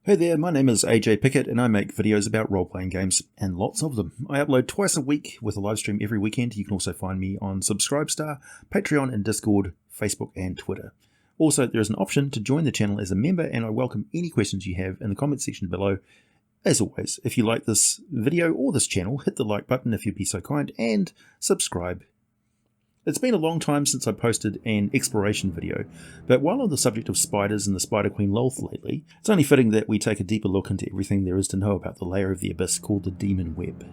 Hey there, my name is AJ Pickett and I make videos about role-playing games, and lots of them. I upload twice a week with a live stream every weekend. You can also find me on Subscribestar, Patreon and Discord, Facebook and Twitter. Also, there is an option to join the channel as a member, and I welcome any questions you have in the comment section below. As always, if you like this video or this channel, hit the like button if you'd be so kind, and subscribe. It's been a long time since I posted an exploration video, but while on the subject of spiders and the Spider Queen Lolth lately, it's only fitting that we take a deeper look into everything there is to know about the layer of the Abyss called the Demonweb.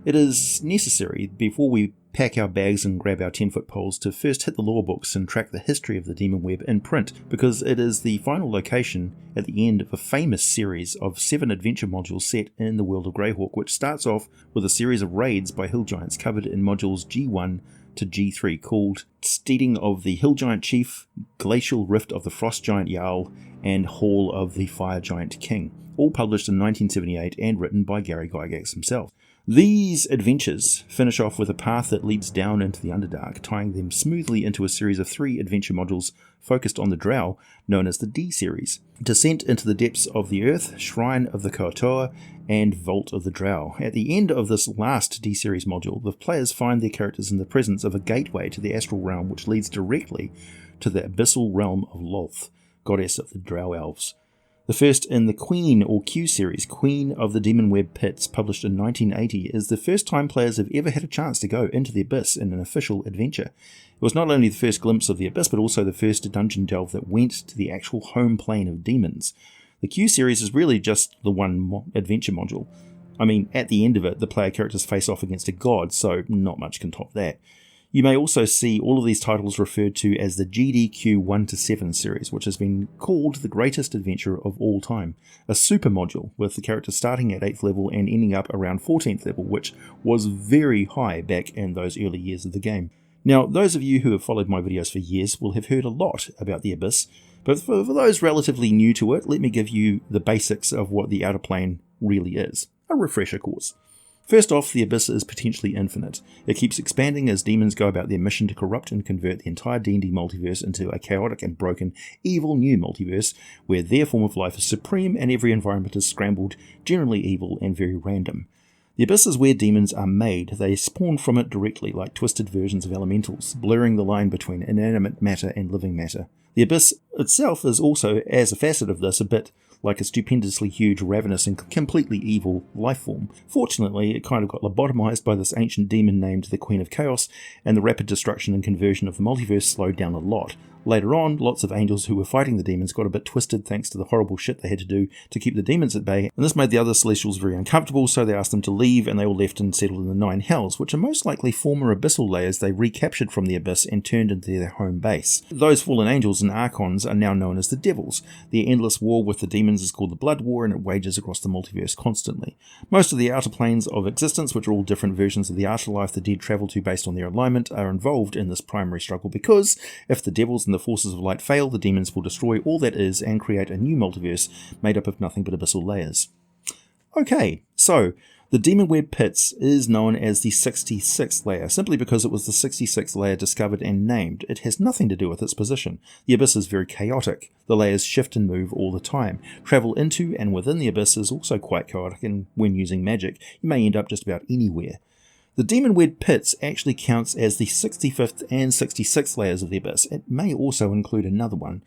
It is necessary, before we pack our bags and grab our 10-foot poles, to first hit the lore books and track the history of the Demonweb in print, because it is the final location at the end of a famous series of 7 adventure modules set in the world of Greyhawk, which starts off with a series of raids by hill giants covered in modules G1 to G3 called Steeding of the Hill Giant Chief, Glacial Rift of the Frost Giant Jarl, and Hall of the Fire Giant King, all published in 1978 and written by Gary Gygax himself. These adventures finish off with a path that leads down into the Underdark, tying them smoothly into a series of 3 adventure modules focused on the Drow, known as the D-Series. Descent into the Depths of the Earth, Shrine of the Koatoa, and Vault of the Drow. At the end of this last D-Series module, the players find their characters in the presence of a gateway to the astral realm which leads directly to the abyssal realm of Lolth, goddess of the Drow elves. The first in the Queen or Q series, Queen of the Demonweb Pits, published in 1980, is the first time players have ever had a chance to go into the Abyss in an official adventure. It was not only the first glimpse of the Abyss, but also the first dungeon delve that went to the actual home plane of demons. The Q series is really just the one adventure module. I mean, at the end of it, the player characters face off against a god, so not much can top that. You may also see all of these titles referred to as the GDQ 1-7 series, which has been called the greatest adventure of all time. A super module, with the characters starting at 8th level and ending up around 14th level, which was very high back in those early years of the game. Now, those of you who have followed my videos for years will have heard a lot about the Abyss, but for those relatively new to it, let me give you the basics of what the Outer Plane really is. A refresher course. First off, the Abyss is potentially infinite. It keeps expanding as demons go about their mission to corrupt and convert the entire D&D multiverse into a chaotic and broken, evil new multiverse, where their form of life is supreme and every environment is scrambled, generally evil and very random. The Abyss is where demons are made. They spawn from it directly, like twisted versions of elementals, blurring the line between inanimate matter and living matter. The Abyss itself is also, as a facet of this, a bit like a stupendously huge, ravenous and completely evil life form. Fortunately, it kind of got lobotomized by this ancient demon named the Queen of Chaos, and the rapid destruction and conversion of the multiverse slowed down a lot. Later on, lots of angels who were fighting the demons got a bit twisted thanks to the horrible shit they had to do to keep the demons at bay, and this made the other Celestials very uncomfortable, so they asked them to leave, and they all left and settled in the 9 Hells, which are most likely former Abyssal layers they recaptured from the Abyss and turned into their home base. Those fallen angels and archons are now known as the Devils. Their endless war with the demons is called the Blood War, and it wages across the multiverse constantly. Most of the outer planes of existence, which are all different versions of the afterlife the dead travel to based on their alignment, are involved in this primary struggle because, if the Devils and the forces of light fail, the demons will destroy all that is and create a new multiverse made up of nothing but abyssal layers. Okay, so the Demonweb Pits is known as the 66th layer, simply because it was the 66th layer discovered and named. It has nothing to do with its position. The Abyss is very chaotic. The layers shift and move all the time. Travel into and within the Abyss is also quite chaotic, and when using magic, you may end up just about anywhere. The Demonweb Pits actually counts as the 65th and 66th layers of the Abyss. It may also include another one.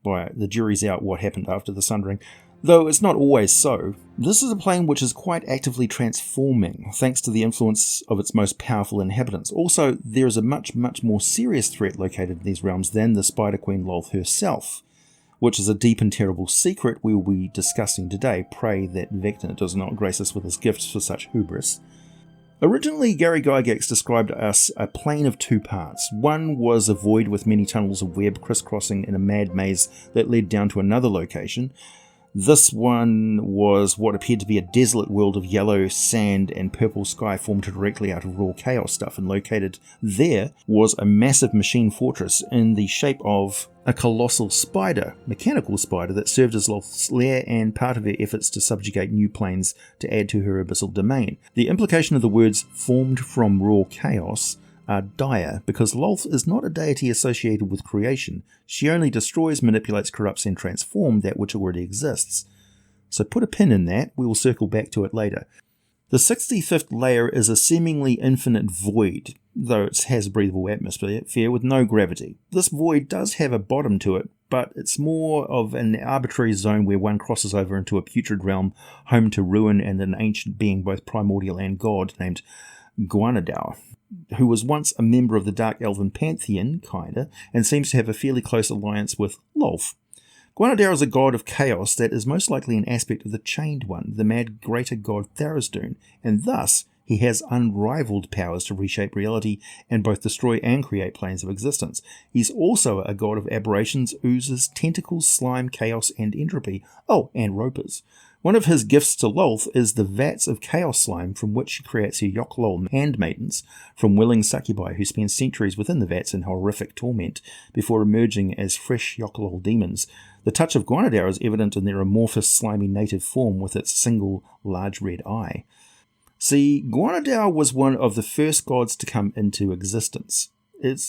Boy, the jury's out what happened after the Sundering. Though it's not always so. This is a plane which is quite actively transforming, thanks to the influence of its most powerful inhabitants. Also, there is a much more serious threat located in these realms than the Spider Queen Lolth herself, which is a deep and terrible secret we will be discussing today. Pray that Vector does not grace us with his gifts for such hubris. Originally, Gary Gygax described us a plane of 2 parts. One was a void with many tunnels of web crisscrossing in a mad maze that led down to another location. This one was what appeared to be a desolate world of yellow sand and purple sky formed directly out of raw chaos stuff, and located there was a massive machine fortress in the shape of a colossal spider, mechanical spider, that served as Lolth's lair and part of her efforts to subjugate new planes to add to her abyssal domain. The implication of the words formed from raw chaos are dire, because Lolth is not a deity associated with creation. She only destroys, manipulates, corrupts, and transforms that which already exists. So put a pin in that, we will circle back to it later. The 65th layer is a seemingly infinite void, though it has a breathable atmosphere with no gravity. This void does have a bottom to it, but it's more of an arbitrary zone where one crosses over into a putrid realm, home to ruin and an ancient being, both primordial and god, named Guanadao, who was once a member of the Dark Elven Pantheon, kinda, and seems to have a fairly close alliance with Lolth. Guanadao is a god of chaos that is most likely an aspect of the Chained One, the mad greater god Tharizdun, and thus he has unrivaled powers to reshape reality and both destroy and create planes of existence. He's also a god of aberrations, oozes, tentacles, slime, chaos, and entropy. Oh, and ropers. One of his gifts to Lolth is the vats of chaos slime from which she creates her Yochlol handmaidens from willing succubi who spend centuries within the vats in horrific torment before emerging as fresh Yochlol demons. The touch of Guanadao is evident in their amorphous, slimy native form with its single large red eye. See, Guanadao was one of the first gods to come into existence.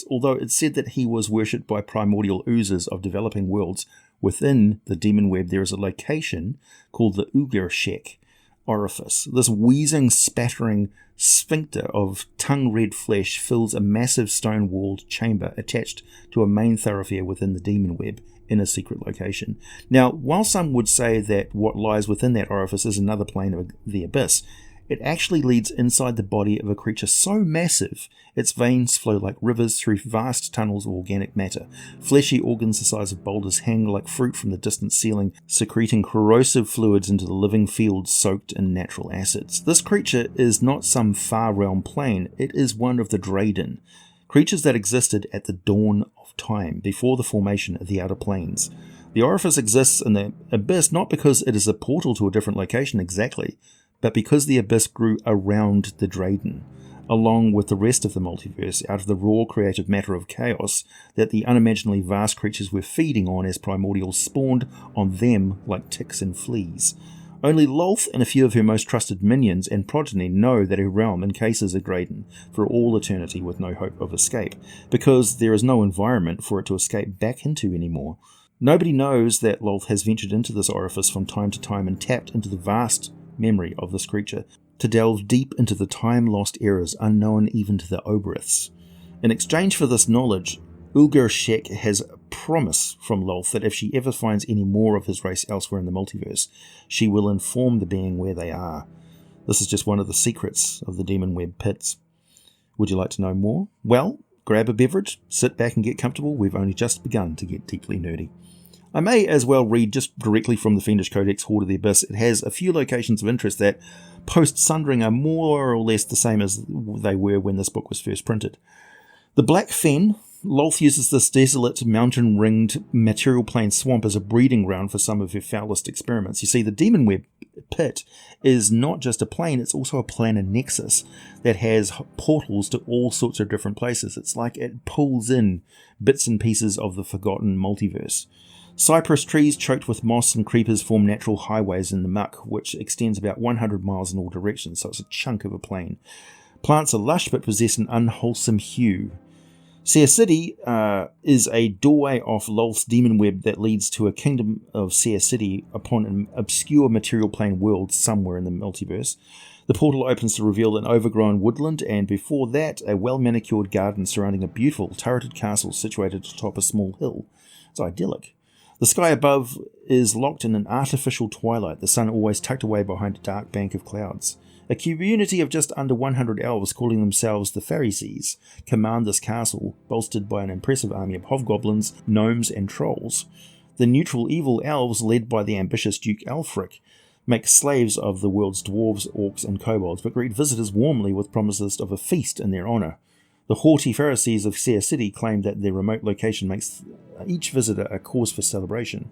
Although it's said that he was worshipped by primordial oozes of developing worlds, within the Demonweb there is a location called the Ugarshek orifice. This wheezing, spattering sphincter of tongue-red flesh fills a massive stone-walled chamber attached to a main thoroughfare within the Demonweb in a secret location. Now, while some would say that what lies within that orifice is another plane of the Abyss, it actually leads inside the body of a creature so massive its veins flow like rivers through vast tunnels of organic matter. Fleshy organs the size of boulders hang like fruit from the distant ceiling, secreting corrosive fluids into the living fields soaked in natural acids. This creature is not some far realm plane, it is one of the Drayden, creatures that existed at the dawn of time, before the formation of the outer planes. The orifice exists in the Abyss not because it is a portal to a different location exactly, but because the Abyss grew around the Drayden, along with the rest of the multiverse, out of the raw creative matter of chaos that the unimaginably vast creatures were feeding on as primordials spawned on them like ticks and fleas. Only Lolth and a few of her most trusted minions and progeny know that her realm encases a Drayden for all eternity with no hope of escape, because there is no environment for it to escape back into anymore. Nobody knows that Lolth has ventured into this orifice from time to time and tapped into the vast memory of this creature, to delve deep into the time-lost eras unknown even to the Oberiths. In exchange for this knowledge, Ugarshek has a promise from Lolth that if she ever finds any more of his race elsewhere in the multiverse, she will inform the being where they are. This is just one of the secrets of the Demonweb pits. Would you like to know more? Well, grab a beverage, sit back and get comfortable. We've only just begun to get deeply nerdy. I may as well read just directly from the Fiendish Codex Horde of the Abyss. It has a few locations of interest that, post-sundering, are more or less the same as they were when this book was first printed. The Black Fen. Lolth uses this desolate, mountain-ringed material plane swamp as a breeding ground for some of her foulest experiments. You see, the Demonweb pit is not just a plane, it's also a planar nexus that has portals to all sorts of different places. It's like it pulls in bits and pieces of the forgotten multiverse. Cypress trees choked with moss and creepers form natural highways in the muck, which extends about 100 miles in all directions, so it's a chunk of a plain. Plants are lush but possess an unwholesome hue. Seer City is a doorway off Lolth's Demonweb that leads to a kingdom of Seer City upon an obscure material plane world somewhere in the multiverse. The portal opens to reveal an overgrown woodland, and before that, a well-manicured garden surrounding a beautiful turreted castle situated atop a small hill. It's idyllic. The sky above is locked in an artificial twilight, the sun always tucked away behind a dark bank of clouds. A community of just under 100 elves, calling themselves the Faerzress, command this castle, bolstered by an impressive army of hobgoblins, gnomes, and trolls. The neutral evil elves, led by the ambitious Duke Ælfric, make slaves of the world's dwarves, orcs, and kobolds, but greet visitors warmly with promises of a feast in their honour. The haughty Pharisees of Seer City claim that their remote location makes each visitor a cause for celebration.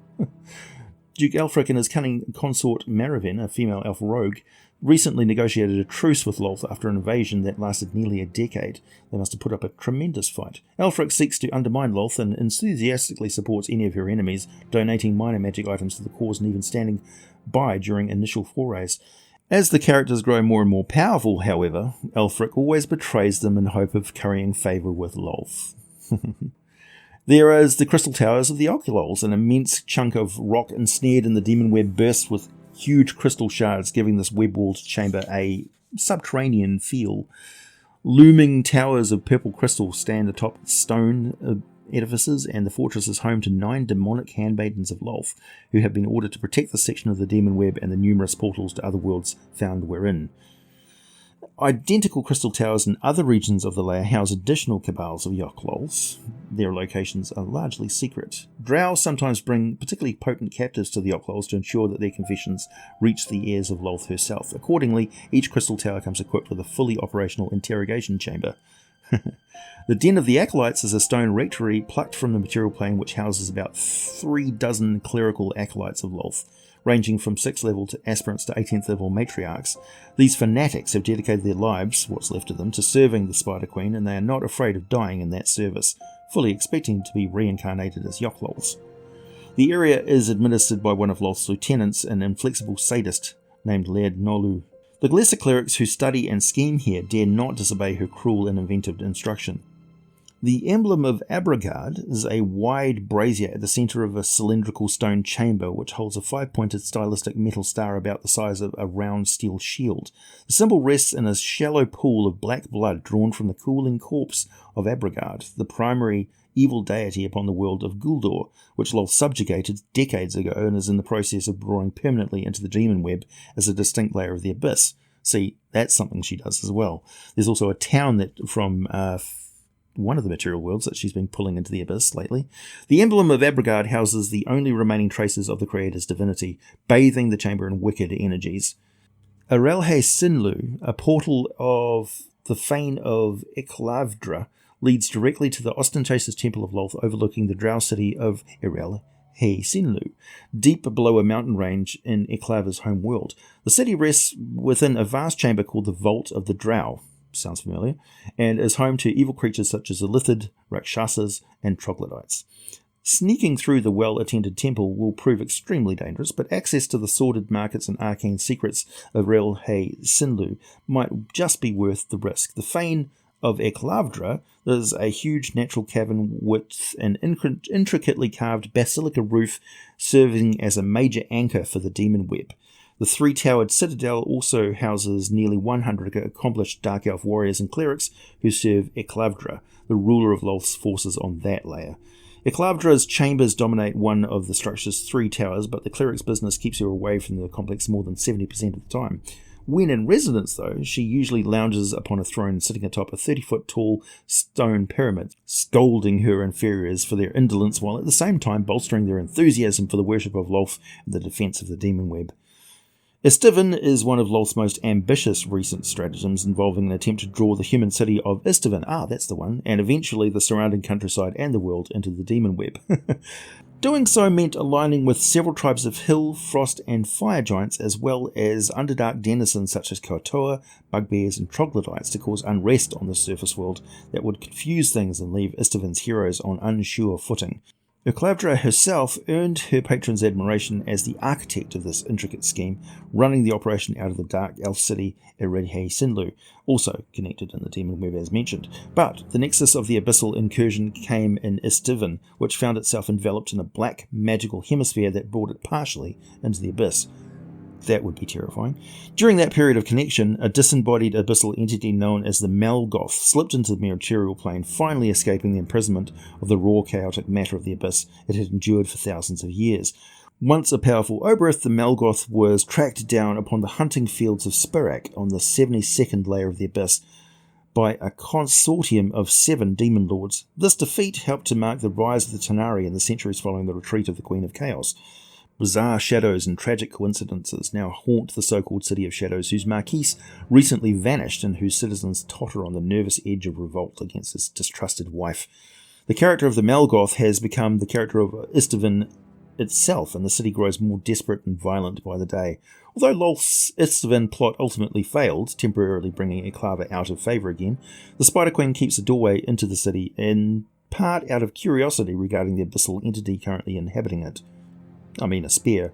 Duke Ælfric and his cunning consort Maraven, a female elf rogue, recently negotiated a truce with Lolth after an invasion that lasted nearly a decade. They must have put up a tremendous fight. Ælfric seeks to undermine Lolth and enthusiastically supports any of her enemies, donating minor magic items to the cause and even standing by during initial forays. As the characters grow more and more powerful, however, Aelfric always betrays them in hope of currying favour with Lolth. There is the Crystal Towers of the Oculals, an immense chunk of rock ensnared in the Demonweb bursts with huge crystal shards, giving this web-walled chamber a subterranean feel. Looming towers of purple crystal stand atop stone edifices, and the fortress is home to 9 demonic handmaidens of Lolth, who have been ordered to protect the section of the Demonweb and the numerous portals to other worlds found wherein. Identical crystal towers in other regions of the layer house additional cabals of Yoclols. Their locations are largely secret. Drow sometimes bring particularly potent captives to the Yoclols to ensure that their confessions reach the ears of Lolth herself. Accordingly, each crystal tower comes equipped with a fully operational interrogation chamber. The Den of the Acolytes is a stone rectory plucked from the material plane which houses about 3 dozen clerical acolytes of Lolth, ranging from 6th level to aspirants to 18th level matriarchs. These fanatics have dedicated their lives, what's left of them, to serving the Spider Queen, and they are not afraid of dying in that service, fully expecting to be reincarnated as Yoclols. The area is administered by one of Lolth's lieutenants, an inflexible sadist named Laird Nolu. The gluestick clerics who study and scheme here dare not disobey her cruel and inventive instruction. The emblem of Abragard is a wide brazier at the centre of a cylindrical stone chamber which holds a 5-pointed stylistic metal star about the size of a round steel shield. The symbol rests in a shallow pool of black blood drawn from the cooling corpse of Abragard, the primary evil deity upon the world of Guldur, which Lolth subjugated decades ago and is in the process of drawing permanently into the Demonweb as a distinct layer of the Abyss. See, that's something she does as well. There's also a town that from one of the material worlds that she's been pulling into the Abyss lately. The emblem of Abragard houses the only remaining traces of the Creator's divinity, bathing the chamber in wicked energies. Arelhe Sinlu, a portal of the Fane of Eclavdra, leads directly to the ostentatious temple of Lolth overlooking the drow city of Arelhe Sinlu, deep below a mountain range in Eclav's home world. The city rests within a vast chamber called the Vault of the Drow. Sounds familiar, and is home to evil creatures such as the Illithid, Rakshasas, and Troglodytes. Sneaking through the well-attended temple will prove extremely dangerous, but access to the sordid markets and arcane secrets of Relhe Sinlu might just be worth the risk. The Fane of Eclavdra is a huge natural cavern with an intricately carved basilica roof serving as a major anchor for the Demonweb. The 3-towered citadel also houses nearly 100 accomplished Dark Elf warriors and clerics who serve Eclavdra, the ruler of Lolth's forces on that layer. Eclavdra's chambers dominate one of the structure's 3 towers, but the cleric's business keeps her away from the complex more than 70% of the time. When in residence, though, she usually lounges upon a throne sitting atop a 30-foot tall stone pyramid, scolding her inferiors for their indolence while at the same time bolstering their enthusiasm for the worship of Lolth and the defence of the Demonweb. Istivin is one of Lolth's most ambitious recent stratagems, involving an attempt to draw the human city of Istivin, that's the one, and eventually the surrounding countryside and the world into the Demonweb. Doing so meant aligning with several tribes of hill, frost, and fire giants, as well as underdark denizens such as Kotoa, bugbears, and troglodytes to cause unrest on the surface world that would confuse things and leave Istivin's heroes on unsure footing. Eclavdra herself earned her patron's admiration as the architect of this intricate scheme, running the operation out of the dark elf city Eredhe Sinlu, also connected in the Demonweb as mentioned. But the nexus of the abyssal incursion came in Istivin, which found itself enveloped in a black magical hemisphere that brought it partially into the abyss. That would be terrifying. During that period of connection, a disembodied abyssal entity known as the Malgoth slipped into the material plane, finally escaping the imprisonment of the raw chaotic matter of the abyss it had endured for thousands of years. Once a powerful Oberth, the Malgoth was tracked down upon the hunting fields of Spirak on the 72nd layer of the abyss by a consortium of 7 demon lords. This defeat helped to mark the rise of the Tanari in the centuries following the retreat of the Queen of Chaos. Bizarre shadows and tragic coincidences now haunt the so-called City of Shadows, whose marquise recently vanished and whose citizens totter on the nervous edge of revolt against his distrusted wife. The character of the Malgoth has become the character of Istivin itself, and the city grows more desperate and violent by the day. Although Lolth's Istivin plot ultimately failed, temporarily bringing Eclava out of favour again, the Spider Queen keeps a doorway into the city, in part out of curiosity regarding the abyssal entity currently inhabiting it. A spear.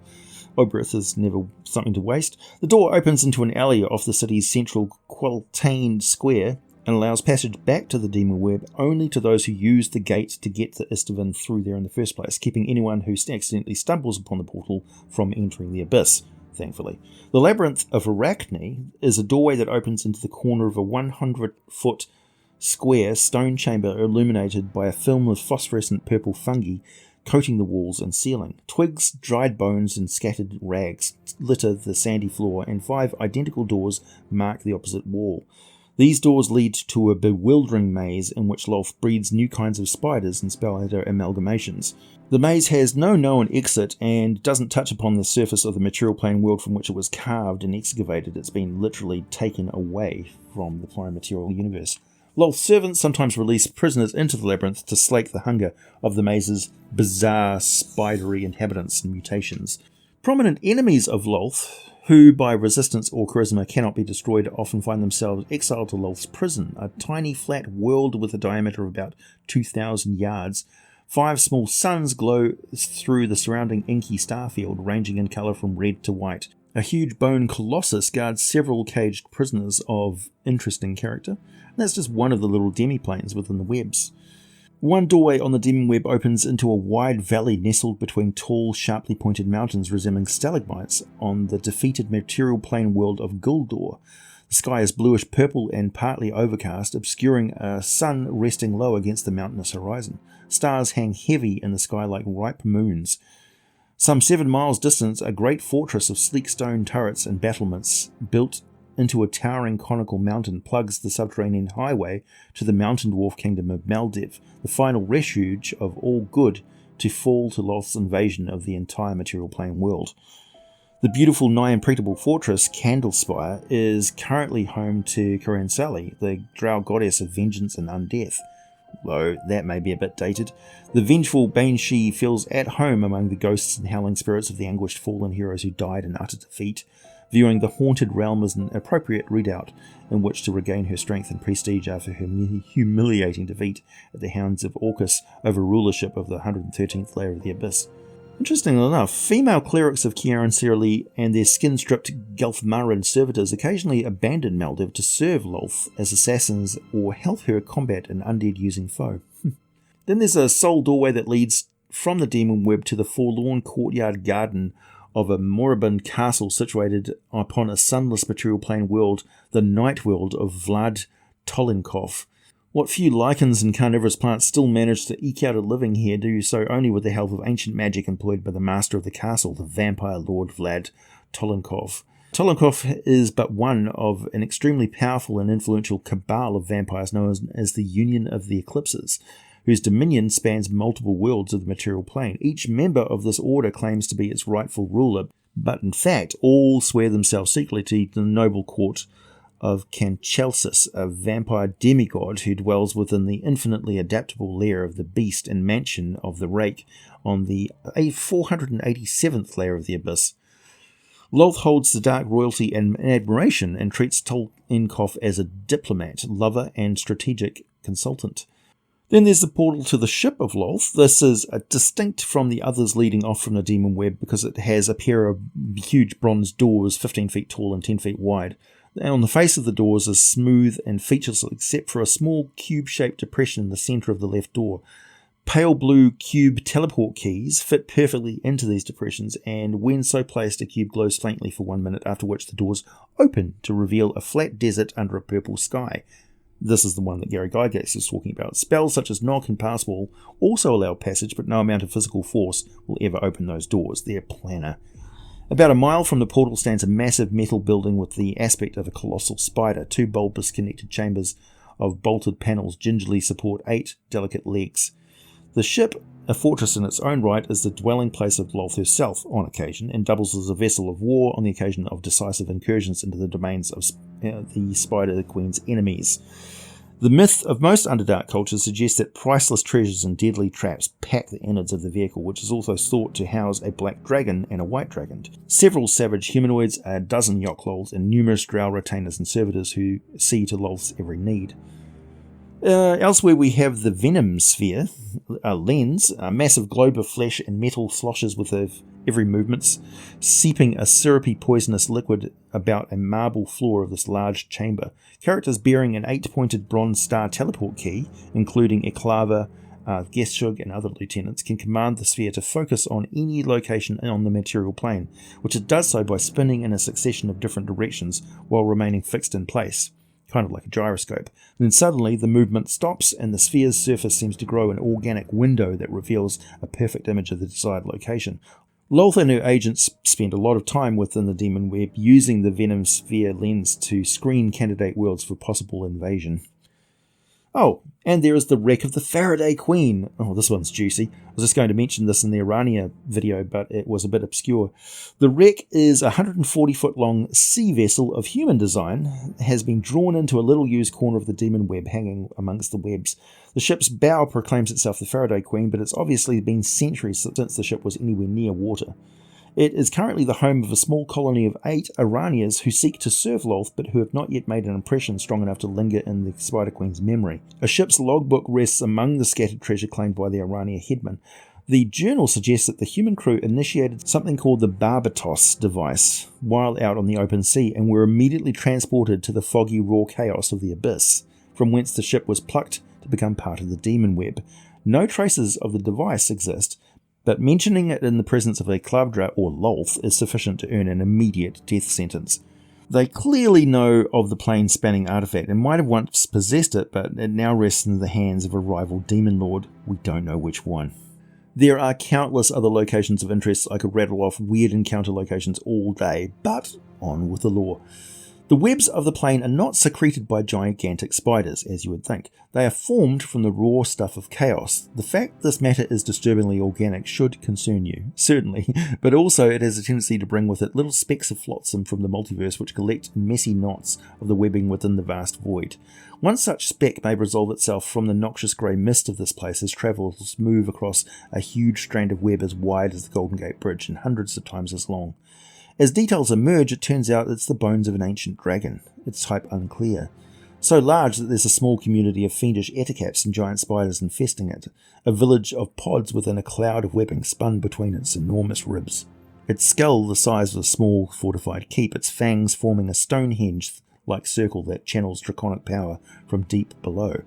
Oberth is never something to waste. The door opens into an alley off the city's central Queltane Square and allows passage back to the Demonweb only to those who use the gate to get to Istvan through there in the first place, keeping anyone who accidentally stumbles upon the portal from entering the Abyss, thankfully. The Labyrinth of Arachnid is a doorway that opens into the corner of a 100-foot square stone chamber illuminated by a film of phosphorescent purple fungi coating the walls and ceiling. Twigs, dried bones, and scattered rags litter the sandy floor, and 5 identical doors mark the opposite wall. These doors lead to a bewildering maze in which Lolth breeds new kinds of spiders and spider amalgamations. The maze has no known exit and doesn't touch upon the surface of the material plane world from which it was carved and excavated. It's been literally taken away from the prime material universe. Lolth's servants sometimes release prisoners into the labyrinth to slake the hunger of the maze's bizarre, spidery inhabitants and mutations. Prominent enemies of Lolth, who by resistance or charisma cannot be destroyed, often find themselves exiled to Lolth's prison, a tiny flat world with a diameter of about 2,000 yards. 5 small suns glow through the surrounding inky starfield, ranging in colour from red to white. A huge bone colossus guards several caged prisoners of interesting character. And that's just one of the little demi-planes within the webs. One doorway on the Demonweb opens into a wide valley nestled between tall, sharply pointed mountains resembling stalagmites on the defeated material plane world of Guldor. The sky is bluish purple and partly overcast, obscuring a sun resting low against the mountainous horizon. Stars hang heavy in the sky like ripe moons. Some 7 miles distant, a great fortress of sleek stone turrets and battlements built into a towering conical mountain plugs the subterranean highway to the mountain dwarf kingdom of Maldiv, the final refuge of all good to fall to Lolth's invasion of the entire material plane world. The beautiful, nigh impregnable fortress, Candlespire, is currently home to Corellon, the Drow goddess of vengeance and undeath. Though that may be a bit dated. The vengeful Banshee feels at home among the ghosts and howling spirits of the anguished fallen heroes who died in utter defeat, viewing the haunted realm as an appropriate redoubt in which to regain her strength and prestige after her humiliating defeat at the Hounds of Orcus over rulership of the 113th layer of the Abyss. Interestingly enough, female clerics of Kiaran Sirli and their skin-stripped Gelfmarin servitors occasionally abandon Maldiv to serve Lolth as assassins or help her combat an undead-using foe. Then there's a sole doorway that leads from the Demonweb to the forlorn courtyard garden of a moribund castle situated upon a sunless material plane world, the night world of Vlad Tolinkov. What few lichens and carnivorous plants still manage to eke out a living here do so only with the help of ancient magic employed by the master of the castle, the vampire lord Vlad Tolinkov. Tolinkov is but one of an extremely powerful and influential cabal of vampires known as the Union of the Eclipses, whose dominion spans multiple worlds of the material plane. Each member of this order claims to be its rightful ruler, but in fact all swear themselves secretly to the noble court of Canchelsis, a vampire demigod who dwells within the infinitely adaptable lair of the beast and mansion of the rake on the 487th layer of the Abyss. Lolth holds the dark royalty and admiration and treats Tolinkov as a diplomat, lover, and strategic consultant. Then there's the portal to the ship of Lolth. This is distinct from the others leading off from the Demonweb because it has a pair of huge bronze doors 15 feet tall and 10 feet wide. And on the face of the doors is smooth and featureless except for a small cube-shaped depression in the centre of the left door. Pale blue cube teleport keys fit perfectly into these depressions, and when so placed, a cube glows faintly for 1 minute, after which the doors open to reveal a flat desert under a purple sky. This is the one that Gary Gygax is talking about. Spells such as Knock and Passwall also allow passage, but no amount of physical force will ever open those doors. They're planar. About a mile from the portal stands a massive metal building with the aspect of a colossal spider. 2 bulbous connected chambers of bolted panels gingerly support 8 delicate legs. The ship, a fortress in its own right, is the dwelling place of Lolth herself on occasion, and doubles as a vessel of war on the occasion of decisive incursions into the domains of the Spider Queen's enemies. The myth of most Underdark cultures suggests that priceless treasures and deadly traps pack the innards of the vehicle, which is also thought to house a black dragon and a white dragon, several savage humanoids, a dozen Yoklols, and numerous drow retainers and servitors who see to Lolth's every need. Elsewhere we have the Venom Sphere, a lens, a massive globe of flesh and metal sloshes with every movement, seeping a syrupy poisonous liquid about a marble floor of this large chamber. Characters bearing an 8-pointed bronze star teleport key, including Eklava, Geshug and other lieutenants, can command the sphere to focus on any location on the material plane, which it does so by spinning in a succession of different directions while remaining fixed in place, kind of like a gyroscope. Then suddenly the movement stops and the sphere's surface seems to grow an organic window that reveals a perfect image of the desired location. Lolth and her agents spend a lot of time within the Demonweb using the Venom Sphere lens to screen candidate worlds for possible invasion. Oh, and there is the wreck of the Faraday Queen. Oh, this one's juicy. I was just going to mention this in the Arania video, but it was a bit obscure. The wreck is a 140-foot long sea vessel of human design, has been drawn into a little used corner of the Demonweb hanging amongst the webs. The ship's bow proclaims itself the Faraday Queen, but it's obviously been centuries since the ship was anywhere near water. It is currently the home of a small colony of 8 Aranias who seek to serve Lolth but who have not yet made an impression strong enough to linger in the Spider Queen's memory. A ship's logbook rests among the scattered treasure claimed by the Arania headman. The journal suggests that the human crew initiated something called the Barbatos device while out on the open sea and were immediately transported to the foggy raw chaos of the Abyss, from whence the ship was plucked to become part of the Demonweb. No traces of the device exist, but mentioning it in the presence of a Klavdra or Lolth is sufficient to earn an immediate death sentence. They clearly know of the plane-spanning artifact and might have once possessed it, but it now rests in the hands of a rival demon lord. We don't know which one. There are countless other locations of interest. I could rattle off weird encounter locations all day, but on with the lore. The webs of the plane are not secreted by gigantic spiders, as you would think. They are formed from the raw stuff of chaos. The fact this matter is disturbingly organic should concern you, certainly, but also it has a tendency to bring with it little specks of flotsam from the multiverse which collect in messy knots of the webbing within the vast void. One such speck may resolve itself from the noxious grey mist of this place as travellers move across a huge strand of web as wide as the Golden Gate Bridge and hundreds of times as long. As details emerge, it turns out it's the bones of an ancient dragon, its type unclear. So large that there's a small community of fiendish ettercaps and giant spiders infesting it, a village of pods within a cloud of webbing spun between its enormous ribs. Its skull the size of a small fortified keep, its fangs forming a Stonehenge-like circle that channels draconic power from deep below.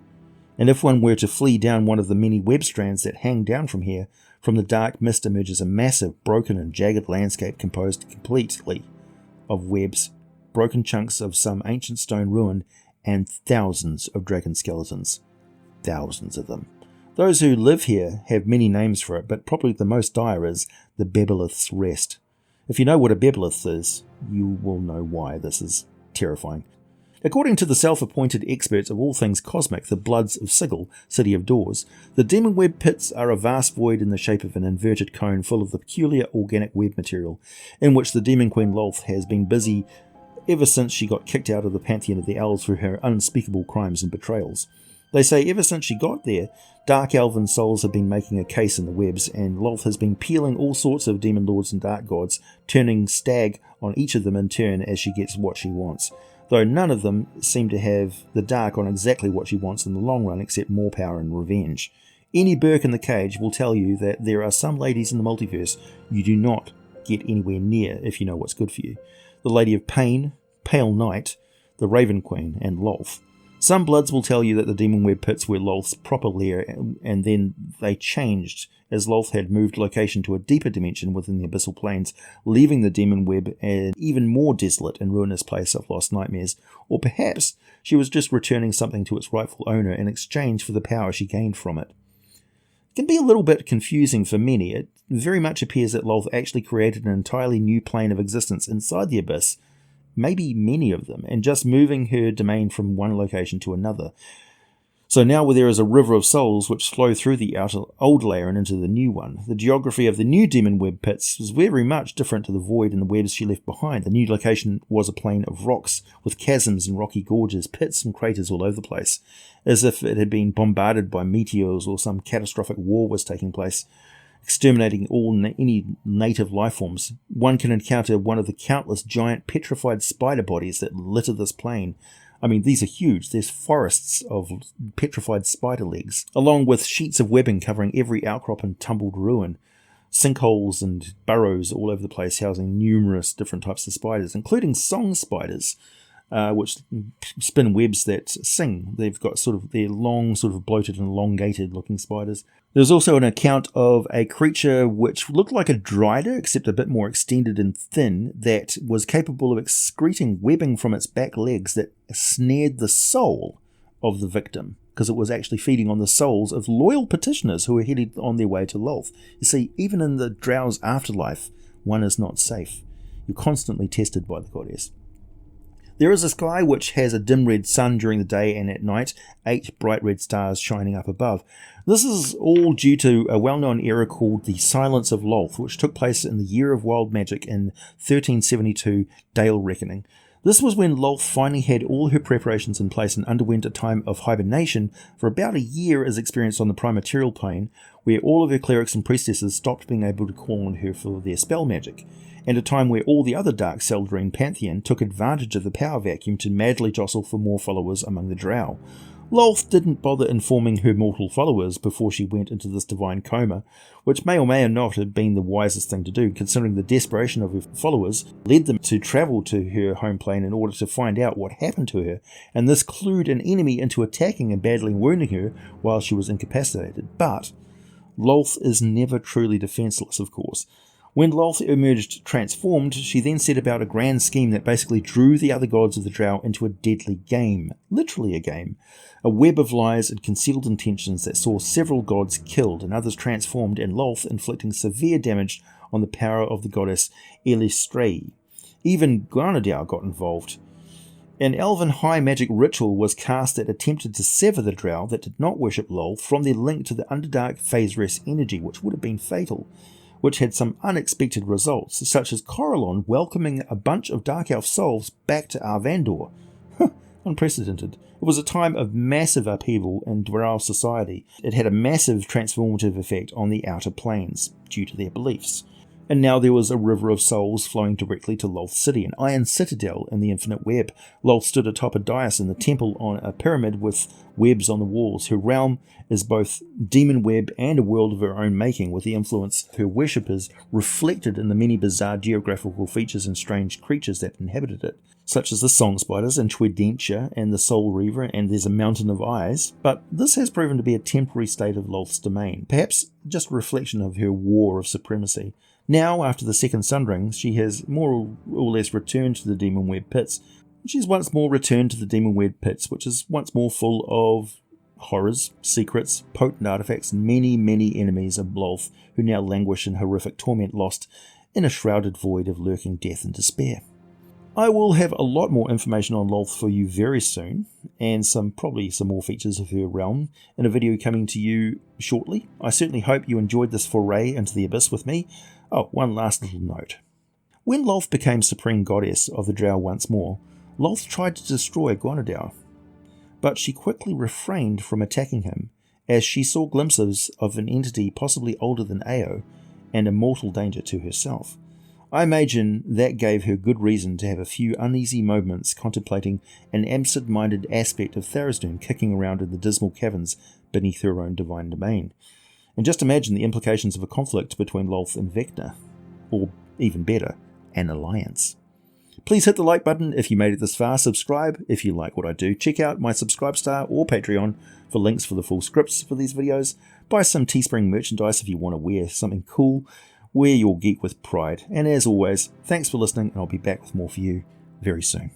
And if one were to flee down one of the many web strands that hang down from here, from the dark mist emerges a massive, broken and jagged landscape composed completely of webs, broken chunks of some ancient stone ruin, and thousands of dragon skeletons. Thousands of them. Those who live here have many names for it, but probably the most dire is the Bebelith's Rest. If you know what a Bebelith is, you will know why this is terrifying. According to the self-appointed experts of all things cosmic, the Bloods of Sigil, City of Doors, the Demonweb pits are a vast void in the shape of an inverted cone full of the peculiar organic web material, in which the Demon Queen Lolth has been busy ever since she got kicked out of the pantheon of the elves for her unspeakable crimes and betrayals. They say ever since she got there, dark elven souls have been making a case in the webs, and Lolth has been peeling all sorts of demon lords and dark gods, turning stag on each of them in turn as she gets what she wants. Though none of them seem to have the dark on exactly what she wants in the long run except more power and revenge. Any Burke in the cage will tell you that there are some ladies in the multiverse you do not get anywhere near if you know what's good for you. The Lady of Pain, Pale Knight, the Raven Queen, and Lolth. Some Bloods will tell you that the Demonweb pits were Lolth's proper lair, and then they changed as Lolth had moved location to a deeper dimension within the Abyssal Plains, leaving the Demonweb an even more desolate and ruinous place of lost nightmares. Or perhaps she was just returning something to its rightful owner in exchange for the power she gained from it. It can be a little bit confusing for many. It very much appears that Lolth actually created an entirely new plane of existence inside the Abyss, maybe many of them, and just moving her domain from one location to another. So now there is a river of souls which flow through the old layer and into the new one. The geography of the new Demonweb pits was very much different to the void and the webs she left behind. The new location was a plain of rocks with chasms and rocky gorges, pits and craters all over the place, as if it had been bombarded by meteors or some catastrophic war was taking place, exterminating any native life forms. One can encounter one of the countless giant petrified spider bodies that litter this plain. I mean, these are huge. There's forests of petrified spider legs, along with sheets of webbing covering every outcrop and tumbled ruin. Sinkholes and burrows all over the place, housing numerous different types of spiders, including song spiders, which spin webs that sing. They've got they're long, bloated and elongated looking spiders. There's also an account of a creature which looked like a drider, except a bit more extended and thin, that was capable of excreting webbing from its back legs that snared the soul of the victim, because it was actually feeding on the souls of loyal petitioners who were headed on their way to Lolth. You see, even in the Drow's afterlife, one is not safe. You're constantly tested by the goddess. There is a sky which has a dim red sun during the day, and at night 8 bright red stars shining up above. This is all due to a well-known era called the Silence of Lolth, which took place in the Year of Wild Magic in 1372 Dale Reckoning. This was when Lolth finally had all her preparations in place and underwent a time of hibernation for about a year as experienced on the prime-material plane, where all of her clerics and priestesses stopped being able to call on her for their spell magic, and a time where all the other Dark Seldarine pantheon took advantage of the power vacuum to madly jostle for more followers among the Drow. Lolth didn't bother informing her mortal followers before she went into this divine coma, which may or may not have been the wisest thing to do, considering the desperation of her followers led them to travel to her home plane in order to find out what happened to her, and this clued an enemy into attacking and badly wounding her while she was incapacitated. But Lolth is never truly defenseless, of course. When Lolth emerged transformed, she then set about a grand scheme that basically drew the other gods of the Drow into a deadly game. Literally a game. A web of lies and concealed intentions that saw several gods killed and others transformed, and Lolth inflicting severe damage on the power of the goddess Eilistraee. Even Gwynedau got involved. An elven high magic ritual was cast that attempted to sever the Drow that did not worship Lolth from their link to the underdark faerzress energy, which would have been fatal, which had some unexpected results, such as Corellon welcoming a bunch of Dark Elf souls back to Arvandor. Unprecedented. It was a time of massive upheaval in Drow society. It had a massive transformative effect on the outer planes, due to their beliefs. And now there was a river of souls flowing directly to Lolth City, an iron citadel in the infinite web. Lolth stood atop a dais in the temple on a pyramid with webs on the walls. Her realm is both Demonweb and a world of her own making, with the influence of her worshippers reflected in the many bizarre geographical features and strange creatures that inhabited it, such as the song spiders and Twedentia and the Soul Reaver, and there's a mountain of eyes. But this has proven to be a temporary state of Lolth's domain, perhaps just a reflection of her war of supremacy. Now, after the Second Sundering, she has more or less returned to the Demonweb pits. She's once more returned to the Demonweb pits, which is once more full of horrors, secrets, potent artifacts, and many, many enemies of Lolth who now languish in horrific torment, lost in a shrouded void of lurking death and despair. I will have a lot more information on Lolth for you very soon, and probably some more features of her realm in a video coming to you shortly. I certainly hope you enjoyed this foray into the Abyss with me. Oh, one last little note. When Lolth became supreme goddess of the Drow once more, Lolth tried to destroy Gwynedau, but she quickly refrained from attacking him, as she saw glimpses of an entity possibly older than Ao, and a mortal danger to herself. I imagine that gave her good reason to have a few uneasy moments contemplating an absent-minded aspect of Tharizdun kicking around in the dismal caverns beneath her own divine domain. And just imagine the implications of a conflict between Lolth and Vecna, or even better, an alliance. Please hit the like button if you made it this far, subscribe if you like what I do, check out my Subscribestar or Patreon for links for the full scripts for these videos, buy some Teespring merchandise if you want to wear something cool, wear your geek with pride, and as always, thanks for listening, and I'll be back with more for you very soon.